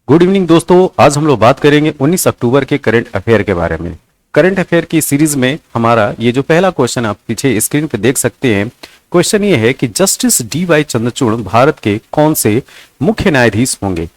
Good evening दोस्तों। आज हम लोग बात करेंगे 19 अक्टूबर के करंट अफेयर के बारे में। करंट अफेयर की सीरीज में हमारा ये जो पहला क्वेश्चन आप पीछे स्क्रीन पे देख सकते हैं, क्वेश्चन ये है कि justice D Y Chandrachud Bharat के कौन से मुख्य न्यायाधीश होंगे।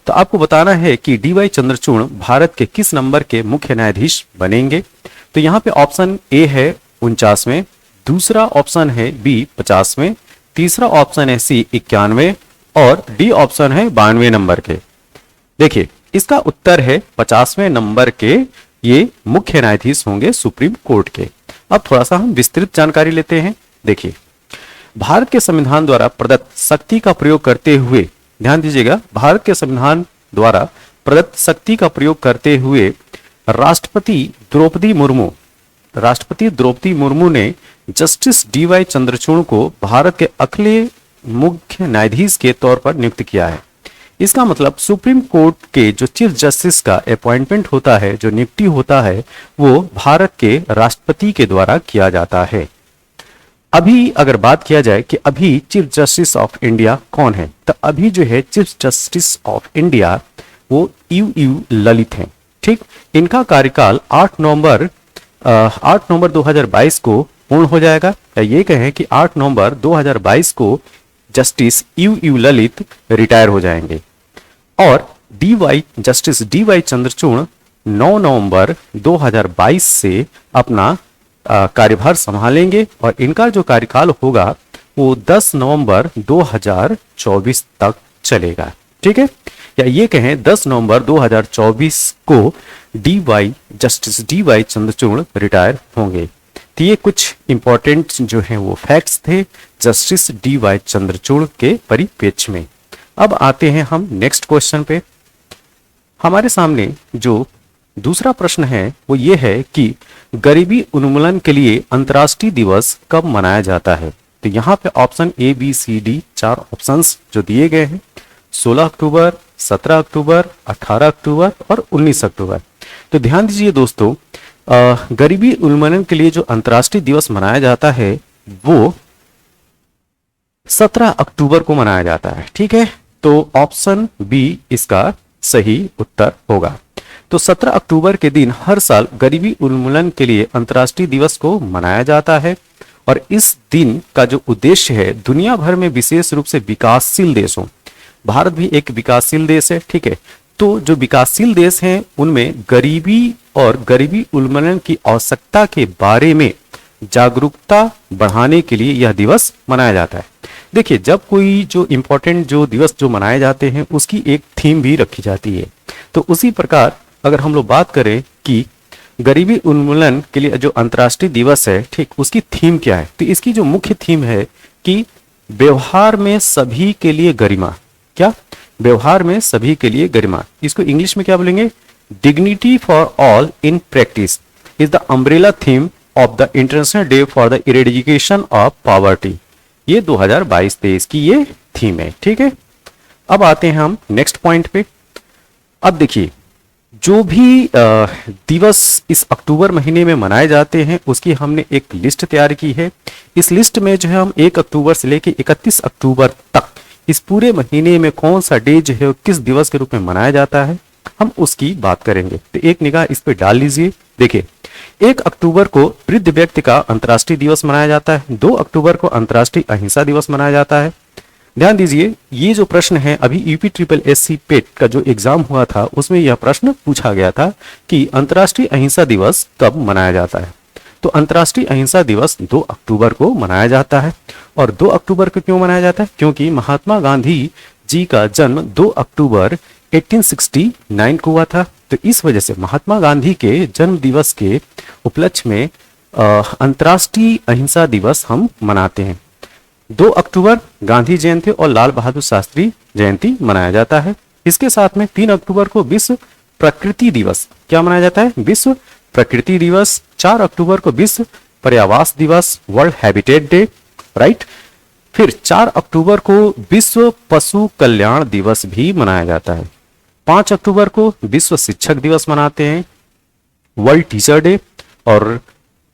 तो आपको बताना है कि डी वाई चंद्रचूड़ भारत के किस नंबर के मुख्य न्यायाधीश बनेंगे। तो यहाँ पे ऑप्शन ए है 49वें, दूसरा ऑप्शन है बी 50वें, तीसरा ऑप्शन है सी 91 और डी ऑप्शन है 92 नंबर के। देखिए इसका उत्तर है 50वें नंबर के ये मुख्य न्यायाधीश होंगे सुप्रीम कोर्ट के। अब थोड़ा सा हम विस्तृत जानकारी लेते हैं। देखिए भारत के संविधान द्वारा प्रदत्त शक्ति का प्रयोग करते हुए, ध्यान दीजिएगा, भारत के संविधान द्वारा प्रदत्त शक्ति का प्रयोग करते हुए राष्ट्रपति द्रौपदी मुर्मू ने जस्टिस डी वाई चंद्रचूड़ को भारत के अगले मुख्य न्यायाधीश के तौर पर नियुक्त किया है। इसका मतलब सुप्रीम कोर्ट के जो चीफ जस्टिस का अपॉइंटमेंट होता है, जो नियुक्ति होता है, वो भारत के राष्ट्रपति के द्वारा किया जाता है। अभी अगर बात किया जाए कि अभी चीफ जस्टिस ऑफ इंडिया कौन है, तो अभी जो है चीफ जस्टिस ऑफ इंडिया वो यू ललित हैं। ठीक, इनका कार्यकाल 8 नवंबर 2022 को पूर्ण हो जाएगा। या ये कहें कि 8 नवंबर 2022 को जस्टिस यू ललित रिटायर हो जाएंगे और जस्टिस डी वाई चंद्रचूड़ 9 नवंबर 2022 से अपना कार्यभार संभालेंगे और इनका जो कार्यकाल होगा वो 10 नवंबर 2024 तक चलेगा। ठीक है, या ये कहें 10 नवंबर 2024 को justice D Y Chandrachud retire होंगे। तो ये कुछ इंपॉर्टेंट जो हैं वो फैक्ट्स थे जस्टिस डी वाई चंद्रचूड़ के परिप्रेक्ष्य में। अब आते हैं हम नेक्स्ट क्वेश्चन पे। हमारे सामने जो दूसरा प्रश्न है वो ये है कि गरीबी उन्मूलन के लिए अंतर्राष्ट्रीय दिवस कब मनाया जाता है। तो यहाँ पे option A B C D 4 options जो दिए गए हैं, 16 अक्टूबर, 17 अक्टूबर, 18 अक्टूबर और 19 अक्टूबर। तो ध्यान दीजिए दोस्तों, गरीबी उन्मूलन के लिए जो अंतर्राष्ट्रीय दिवस मनाया जाता है वो 17 अक्टूबर को मनाया जाता है। ठीक है, तो ऑप्शन बी इसका सही उत्तर होगा। तो 17 अक्टूबर के दिन हर साल गरीबी उन्मूलन के लिए अंतर्राष्ट्रीय दिवस को मनाया जाता है और इस दिन का जो उद्देश्य है, दुनिया भर में विशेष रूप से विकासशील देशों, भारत भी एक विकासशील देश है, ठीक है, तो जो विकासशील देश हैं उनमें गरीबी और गरीबी उन्मूलन की आवश्यकता के बारे में जागरूकता बढ़ाने के लिए यह दिवस मनाया जाता है। देखिए, जब कोई जो इंपॉर्टेंट जो दिवस जो मनाए जाते हैं उसकी एक थीम भी रखी जाती है। तो उसी प्रकार अगर हम लोग बात करें कि गरीबी उन्मूलन के लिए जो अंतर्राष्ट्रीय दिवस है, ठीक, उसकी थीम क्या है, तो इसकी जो मुख्य थीम है कि व्यवहार में सभी के लिए गरिमा। क्या? व्यवहार में सभी के लिए गरिमा। इसको इंग्लिश में क्या बोलेंगे? Dignity for all in practice is the umbrella theme of the international day for the eradication of poverty. ये 2022-23 की ये थीम है। ठीक है, अब आते हैं हम नेक्स्ट पॉइंट पे। अब देखिए, जो भी दिवस इस अक्टूबर महीने में मनाए जाते हैं उसकी हमने एक लिस्ट तैयार की है। इस लिस्ट में जो है हम 1 अक्टूबर से लेकर 31 अक्टूबर तक इस पूरे महीने में कौन सा डे जो है किस दिवस के रूप में मनाया जाता है, हम उसकी बात करेंगे। तो एक निगाह इस पे डाल लीजिए। देखिए, 1 अक्टूबर को वृद्ध व्यक्ति का अंतर्राष्ट्रीय दिवस मनाया जाता है। 2 अक्टूबर को अंतर्राष्ट्रीय अहिंसा दिवस मनाया जाता है। ध्यान दीजिए, ये जो प्रश्न है अभी UPSSC पेट का जो एग्जाम हुआ था उसमें यह प्रश्न पूछा गया था कि अंतर्राष्ट्रीय अहिंसा दिवस कब मनाया जाता है। तो अंतर्राष्ट्रीय अहिंसा दिवस 2 अक्टूबर को मनाया जाता है। और 2 अक्टूबर को क्यों मनाया जाता है? क्योंकि महात्मा गांधी जी का जन्म 2 अक्टूबर 1869 को हुआ था। तो इस वजह से महात्मा गांधी के जन्म दिवस के उपलक्ष्य में अंतर्राष्ट्रीय अहिंसा दिवस हम मनाते हैं। 2 अक्टूबर गांधी जयंती और लाल बहादुर शास्त्री जयंती मनाया जाता है। इसके साथ में 3 अक्टूबर को विश्व प्रकृति दिवस क्या मनाया जाता है? विश्व प्रकृति दिवस। 4 अक्टूबर को विश्व पर्यावास दिवस, वर्ल्ड हैबिटेट डे, राइट। फिर 4 अक्टूबर को विश्व पशु कल्याण दिवस भी मनाया जाता है। 5 अक्टूबर को विश्व शिक्षक दिवस मनाते हैं, वर्ल्ड टीचर डे। और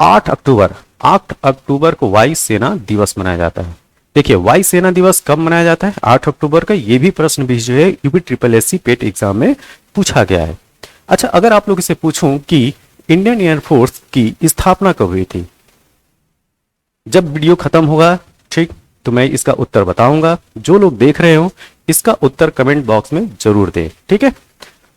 8 अक्टूबर को वायु सेना दिवस मनाया जाता है। देखिए, वायुसेना दिवस कब मनाया जाता है? 8 अक्टूबर का। ये भी प्रश्न भी जो है UP triple S C PET exam में पूछा गया है। अच्छा, अगर आप लोग से पूछूं कि इंडियन एयरफोर्स की स्थापना कब हुई थी, जब वीडियो खत्म होगा, ठीक, तो मैं इसका उत्तर बताऊंगा। जो लोग देख रहे हो इसका उत्तर कमेंट बॉक्स में जरूर दें, ठीक है।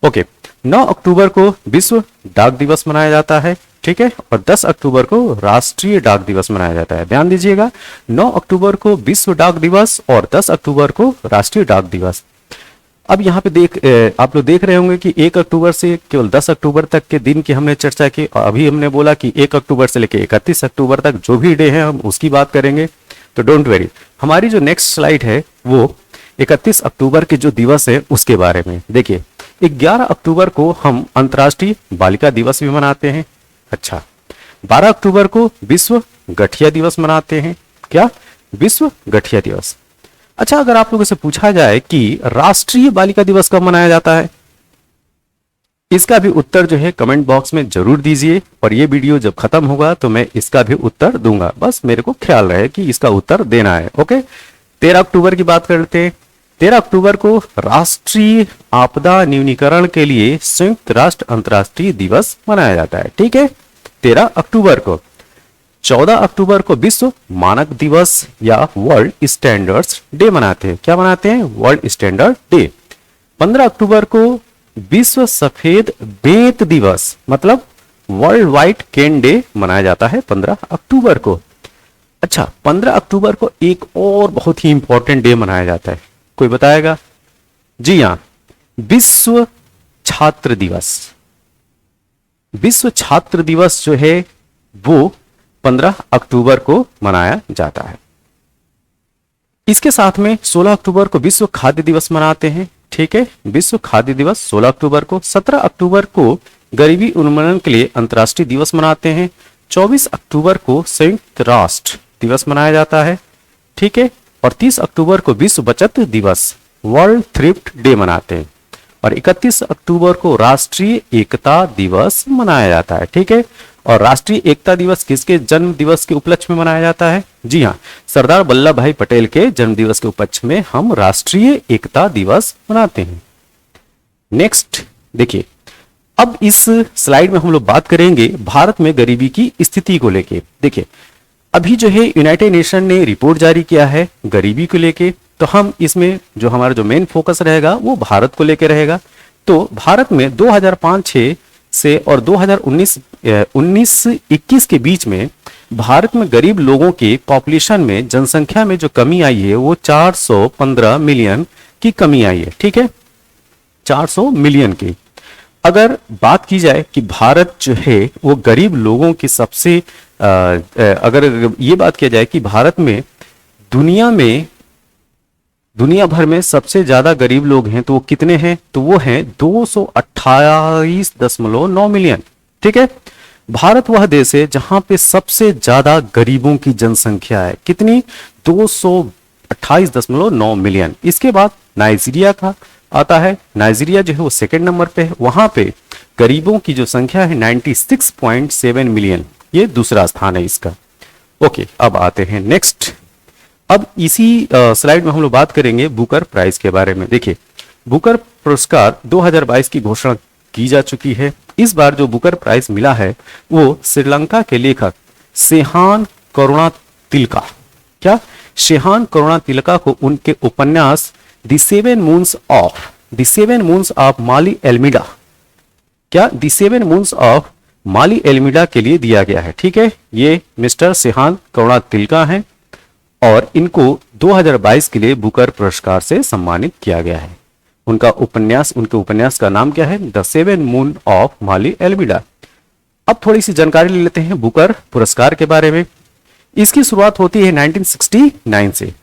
ओके, 9 अक्टूबर को विश्व डाक दिवस मनाया जाता है, ठीक है, और 10 अक्टूबर को राष्ट्रीय डाक दिवस मनाया जाता है। ध्यान दीजिएगा, 9 अक्टूबर को विश्व डाक दिवस और 10 अक्टूबर को राष्ट्रीय डाक दिवस। अब यहाँ पे आप लोग देख रहे होंगे कि 1 अक्टूबर से केवल 10 अक्टूबर तक के दिन की हमने चर्चा की, और अभी हमने बोला कि 1 अक्टूबर से लेकर 31 अक्टूबर तक जो भी डे है हम उसकी बात करेंगे। तो डोंट वेरी, हमारी जो नेक्स्ट स्लाइड है वो 31 अक्टूबर के जो दिवस है उसके बारे में। देखिए, 11 अक्टूबर को हम अंतर्राष्ट्रीय बालिका दिवस भी मनाते हैं। अच्छा, 12 अक्टूबर को विश्व गठिया दिवस मनाते हैं। क्या? विश्व गठिया दिवस। अच्छा, अगर आप लोगों से पूछा जाए कि राष्ट्रीय बालिका दिवस कब मनाया जाता है, इसका भी उत्तर जो है कमेंट बॉक्स में जरूर दीजिए, और ये वीडियो जब खत्म होगा तो मैं इसका भी उत्तर दूंगा। बस मेरे को ख्याल रहे कि इसका उत्तर देना है। ओके, 13 अक्टूबर की बात करते हैं। 13 अक्टूबर को राष्ट्रीय आपदा न्यूनीकरण के लिए संयुक्त राष्ट्र अंतर्राष्ट्रीय दिवस मनाया जाता है, ठीक है, 13 अक्टूबर को। 14 अक्टूबर को विश्व मानक दिवस या वर्ल्ड स्टैंडर्ड्स डे मनाते हैं। क्या मनाते हैं? World standard day. 15 अक्टूबर को विश्व सफेद बेंत दिवस, मतलब वर्ल्ड व्हाइट केन डे मनाया जाता है 15 अक्टूबर को। अच्छा, 15 अक्टूबर को एक और बहुत ही इंपॉर्टेंट डे मनाया जाता है, कोई बताएगा? जी हाँ, विश्व छात्र दिवस। विश्व छात्र दिवस जो है वो 15 अक्टूबर को मनाया जाता है। इसके साथ में 16 अक्टूबर को विश्व खाद्य दिवस मनाते हैं, ठीक है, विश्व खाद्य दिवस 16 अक्टूबर को। 17 अक्टूबर को गरीबी उन्मूलन के लिए अंतर्राष्ट्रीय दिवस मनाते हैं। 24 अक्टूबर को संयुक्त राष्ट्र दिवस मनाया जाता है, ठीक है, और 30 अक्टूबर को विश्व बचत दिवस वर्ल्ड थ्रिफ्ट डे मनाते हैं, और 31 अक्टूबर को राष्ट्रीय एकता दिवस मनाया जाता है, ठीक है। और राष्ट्रीय एकता दिवस किसके जन्म दिवस के उपलक्ष्य में मनाया जाता है? जी हाँ, सरदार वल्लभ भाई पटेल के जन्म दिवस के उपलक्ष्य में हम राष्ट्रीय एकता दिवस मनाते हैं। नेक्स्ट देखिए, अब इस स्लाइड में हम लोग बात करेंगे भारत में गरीबी की स्थिति को लेके। देखिए, अभी जो है यूनाइटेड नेशन ने रिपोर्ट जारी किया है गरीबी को लेके, तो हम इसमें जो हमारा जो मेन फोकस रहेगा वो भारत को लेके रहेगा। तो भारत में 2005-6 से और 2019-21 के बीच में भारत में गरीब लोगों के पॉपुलेशन में, जनसंख्या में जो कमी आई है वो 415 मिलियन की कमी आई है, ठीक है, 400 मिलियन की। अगर बात की जाए कि भारत जो है वो गरीब लोगों की सबसे अगर ये बात किया जाए कि भारत में दुनिया भर में सबसे ज्यादा गरीब लोग हैं तो वो कितने हैं? तो वो हैं 228.9 मिलियन, ठीक है। भारत वह देश है जहां पे सबसे ज्यादा गरीबों की जनसंख्या है। कितनी? 228.9 मिलियन। इसके बाद नाइजीरिया का आता है। नाइजीरिया जो है वो सेकंड नंबर पे है, वहां पे गरीबों की जो संख्या है 96.7 मिलियन, ये दूसरा स्थान है इसका। ओके, अब आते हैं नेक्स्ट। अब इसी स्लाइड में हम लोग बात करेंगे बुकर प्राइज के बारे में। देखिए, बुकर पुरस्कार 2022 की घोषणा की जा चुकी है। इस बार जो बुकर प्राइज मिला है वो श्रीलंका के लेखक शेहान करुणातिलका। क्या? शेहान करुणातिलका को उनके उपन्यास द सेवन मून्स ऑफ माली एल्मिडा, क्या द सेवन मून्स ऑफ माली एल्मिडा के लिए दिया गया है, ठीक है। ये मिस्टर शेहान करुणातिलका हैं और इनको 2022 के लिए बुकर पुरस्कार से सम्मानित किया गया है। उनके उपन्यास का नाम क्या है? द सेवन मून ऑफ माली एल्मिडा। अब थोड़ी सी जानकारी ले लेते हैं बुकर पुरस्कार के बारे में। इसकी शुरुआत होती है 1969 से।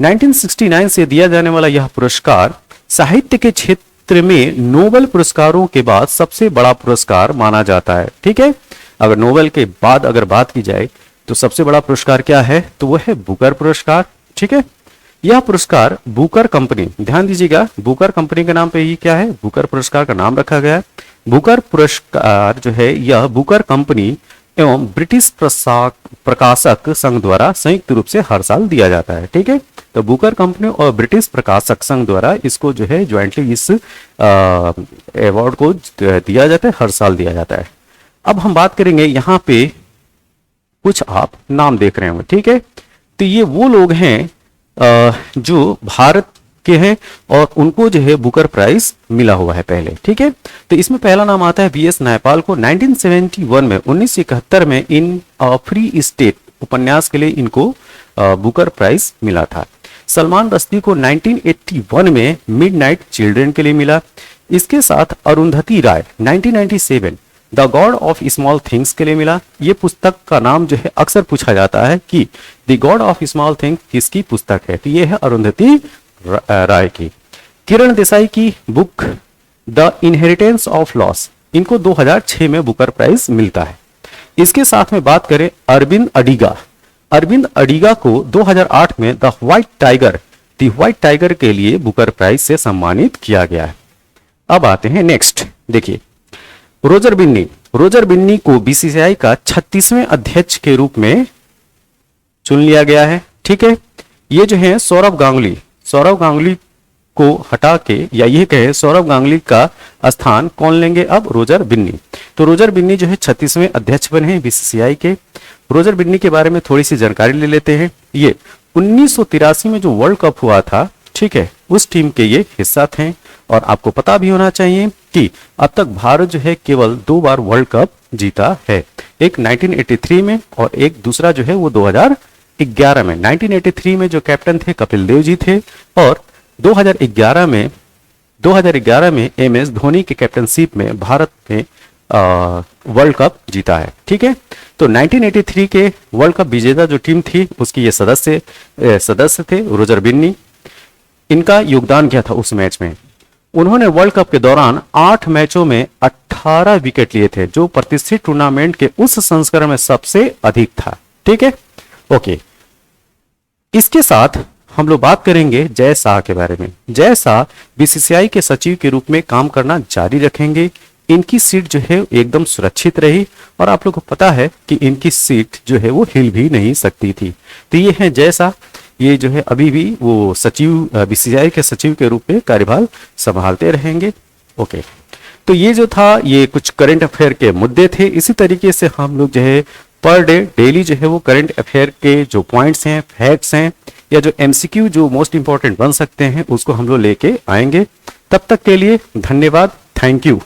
1969 से दिया जाने वाला यह पुरस्कार साहित्य के क्षेत्र में नोबेल पुरस्कारों के बाद सबसे बड़ा पुरस्कार माना जाता है, ठीक है। अगर नोबेल के बाद अगर बात की जाए तो सबसे बड़ा पुरस्कार क्या है? तो वह है बुकर पुरस्कार, ठीक है। यह पुरस्कार बुकर कंपनी, ध्यान दीजिएगा, बुकर कंपनी के नाम पे ही क्या है? बुकर पुरस्कार का नाम रखा गया है। बुकर पुरस्कार जो है यह बुकर कंपनी एवं ब्रिटिश प्रकाशक संघ द्वारा संयुक्त रूप से हर साल दिया जाता है। ठीक है, तो बुकर कंपनी और ब्रिटिश प्रकाशक संघ द्वारा इसको जो है ज्वाइंटली इस अवार्ड को दिया जाता है, हर साल दिया जाता है। अब हम बात करेंगे, यहाँ पे कुछ आप नाम देख रहे होंगे। ठीक है, तो ये वो लोग हैं जो भारत के हैं और उनको जो है बुकर प्राइज मिला हुआ है पहले। ठीक है, तो इसमें पहला नाम आता है वीएस नायपाल को 1971 में 1971 में इन फ्री स्टेट उपन्यास के लिए इनको बुकर प्राइज मिला था। सलमान रश्दी को 1981 में मिडनाइट चिल्ड्रन के लिए मिला। इसके साथ अरुंधति राय 1997 the God of small things के लिए मिला। ये पुस्तक का नाम जो है अक्सर पूछा जाता है कि the God of small things किसकी पुस्तक है, तो ये है अरुंधति राय की। किरण देसाई की book the inheritance of loss, इनको 2006 में बुकर प्राइज मिलता है। इसके साथ में बात करें अरविंद अडिगा को 2008 में द व्हाइट टाइगर के लिए बुकर प्राइज से सम्मानित किया गया है। अब आते हैं नेक्स्ट, देखिए रोजर बिन्नी को बीसीसीआई का 36वें अध्यक्ष के रूप में चुन लिया गया है। ठीक है, ये जो है सौरव गांगुली को हटा के, या ये कहे सौरव गांगुली का स्थान कौन लेंगे अब, रोजर बिन्नी। तो रोजर बिन्नी जो है 36वें अध्यक्ष बने हैं बीसीसीआई के। रोजर बिन्नी के बारे में थोड़ी सी जानकारी ले लेते हैं। ये 1983 में जो वर्ल्ड कप हुआ था, ठीक है, उस टीम के ये हिस्सा थे। और आपको पता भी होना चाहिए कि अब तक भारत जो है केवल 2 बार वर्ल्ड कप जीता है, एक 1983 में और एक दूसरा जो है वो 2011 में। 1983 में जो कैप्टन थे कपिल देव जी थे और 2011 में एम एस धोनी के कैप्टनशिप में भारत ने वर्ल्ड कप जीता है। ठीक है, तो 1983 के वर्ल्ड कप विजेता जो टीम थी उसकी ये सदस्य थे रोजर बिन्नी। इनका योगदान क्या था उस मैच में, उन्होंने वर्ल्ड कप के दौरान 8 मैचों में 18 विकेट लिए थे, जो प्रतिष्ठित टूर्नामेंट के उस संस्करण में सबसे अधिक था। ठीक है, ओके। इसके साथ हम लोग बात करेंगे जय शाह के बारे में। जय शाह बीसीसीआई के सचिव के रूप में काम करना जारी रखेंगे। इनकी सीट जो है एकदम सुरक्षित रही और आप लोगों को पता है कि इनकी सीट जो है वो हिल भी नहीं सकती थी। तो ये है जय शाह, ये जो है अभी भी वो सचिव बीसीसीआई के सचिव के रूप में कार्यभार संभालते रहेंगे। ओके, तो ये जो था ये कुछ करंट अफेयर के मुद्दे थे। इसी तरीके से हम लोग जो है पर डे डेली जो है वो करंट अफेयर के जो पॉइंट्स हैं, फैक्ट्स हैं या जो एमसीक्यू जो मोस्ट इंपॉर्टेंट बन सकते हैं उसको हम लोग लेके आएंगे। तब तक के लिए धन्यवाद, थैंक यू।